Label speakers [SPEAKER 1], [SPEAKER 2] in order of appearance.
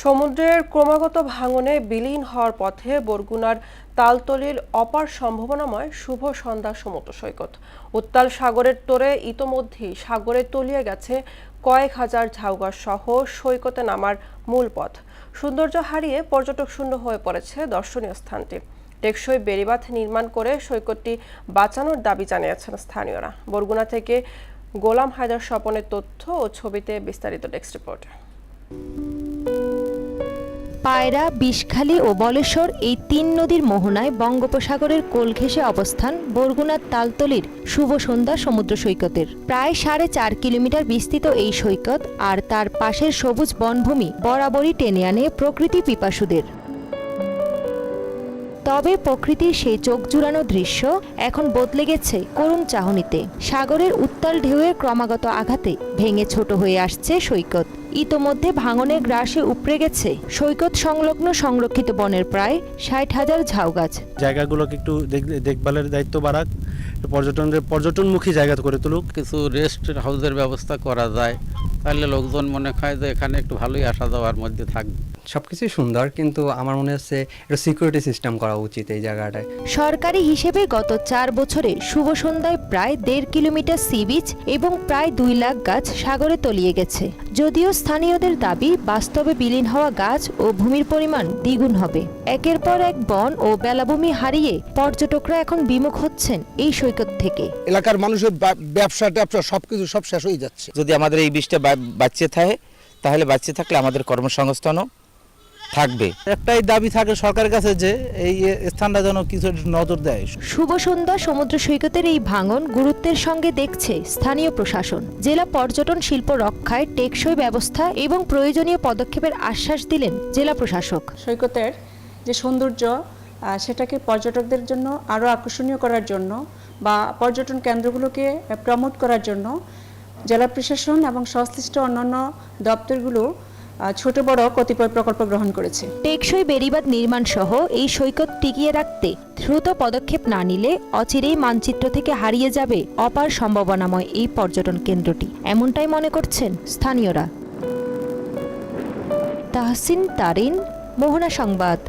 [SPEAKER 1] সমুদ্রের ক্রমাগত ভাঙনে বিলীন হওয়ার পথে বরগুনার তালতলীর অপার সম্ভাবনাময় শুভ সন্ধ্যা সমুদ্র সৈকত। উত্তাল সাগরের তোড়ে ইতোমধ্যেই সাগরে তলিয়ে গেছে কয়েক হাজার ঝাউগাছ সহ সৈকতে নামার মূল পথ। সৌন্দর্য হারিয়ে পর্যটক শূন্য হয়ে পড়েছে দর্শনীয় স্থানটি। টেকসই বেড়িবাঁধ নির্মাণ করে সৈকতটি বাঁচানোর দাবি জানিয়েছেন স্থানীয়রা। বরগুনা থেকে গোলাম হায়দার স্বপনের তথ্য ও ছবিতে বিস্তারিত ডেস্ক রিপোর্ট।
[SPEAKER 2] পায়রা, বিষখালী ও বলেশ্বর এই তিন নদীর মোহনায় বঙ্গোপসাগরের কোল ঘেঁষে অবস্থান বরগুনার তালতলীর শুভ সন্ধ্যা সমুদ্র সৈকতের। প্রায় 4.5 কিলোমিটার বিস্তৃত এই সৈকত আর তার পাশের সবুজ বনভূমি বরাবরই টেনে আনে প্রকৃতি পিপাসুদের। তবে প্রকৃতির সেই চোখ জুড়ানো দৃশ্য এখন বদলে গেছে করুণ চাহনিতে। সাগরের উত্তাল ঢেউয়ের ক্রমাগত আঘাতে ভেঙে ছোট হয়ে আসছে সৈকত। ইতোমধ্যে ভাঙনের গ্রাসে উপড়ে গেছে সৈকত সংলগ্ন সংরক্ষিত বনের প্রায় 60,000 ঝাউগাছ।
[SPEAKER 3] জায়গাগুলোকে একটু দেখভালের দায়িত্ব বাড়াক, পর্যটনমুখী জায়গা করে তুলুক।
[SPEAKER 4] কিছু রেস্ট হাউসের ব্যবস্থা করা যায়, তাহলে লোকজন মনে হয় যে এখানে একটু ভালোই আসা যাওয়ার মধ্যে থাকবে।
[SPEAKER 5] সবকিছুই সুন্দর, কিন্তু আমার মনে হচ্ছে একটা সিকিউরিটি সিস্টেম করা উচিত এই জায়গাটায়।
[SPEAKER 2] সরকারি হিসেবে গত 4 বছরে শুভ সন্ধ্যায় প্রায় 1.5 কিলোমিটার সি বিচ এবং প্রায় 2 লাখ গাছ সাগরে তলিয়ে গেছে। যদিও স্থানীয়দের দাবি, বাস্তবে বিলীন হওয়া গাছ ও ভূমির পরিমাণ দ্বিগুণ হবে। একের পর এক বন ও বেলাভূমি হারিয়ে পর্যটকরা এখন বিমুখ হচ্ছেন এই সৈকত থেকে।
[SPEAKER 6] এলাকার মানুষের ব্যবসা সবকিছু সব শেষ হয়ে যাচ্ছে।
[SPEAKER 7] যদি আমাদের এই বীজটা বাঁচিয়ে থাকে, তাহলে বাঁচিয়ে থাকলে আমাদের কর্মসংস্থানও থাকবে।
[SPEAKER 3] একটাই দাবি থাকে সরকারের কাছে যে এই স্থানটা যেন কিছু নজর দেয়।
[SPEAKER 2] শুভ সন্ধ্যা সমুদ্র সৈকতের এই ভাঙন গুরুত্বের সঙ্গে দেখছে স্থানীয় প্রশাসন। জেলা পর্যটন শিল্প রক্ষায় টেকসই ব্যবস্থা এবং প্রয়োজনীয় পদক্ষেপের আশ্বাস দিলেন জেলা প্রশাসক।
[SPEAKER 8] সৈকতের যে সৌন্দর্য সেটাকে পর্যটকদের জন্য আরও আকর্ষণীয় করার জন্য বা পর্যটন কেন্দ্রগুলোকে প্রমোট করার জন্য জেলা প্রশাসন এবং সংশ্লিষ্ট অন্যান্য দপ্তরগুলো ছোট বড় কতিপয় প্রকল্প গ্রহণ করেছে।
[SPEAKER 2] টেকসই বেড়িবাঁধ নির্মাণ সহ এই সৈকত টিকিয়ে রাখতে দ্রুত পদক্ষেপ না নিলে অচিরেই মানচিত্র থেকে হারিয়ে যাবে অপার সম্ভাবনাময় এই পর্যটন কেন্দ্রটি, এমনটাই মনে করছেন স্থানীয়রা। তাহসিন তারিন, মোহনা সংবাদ।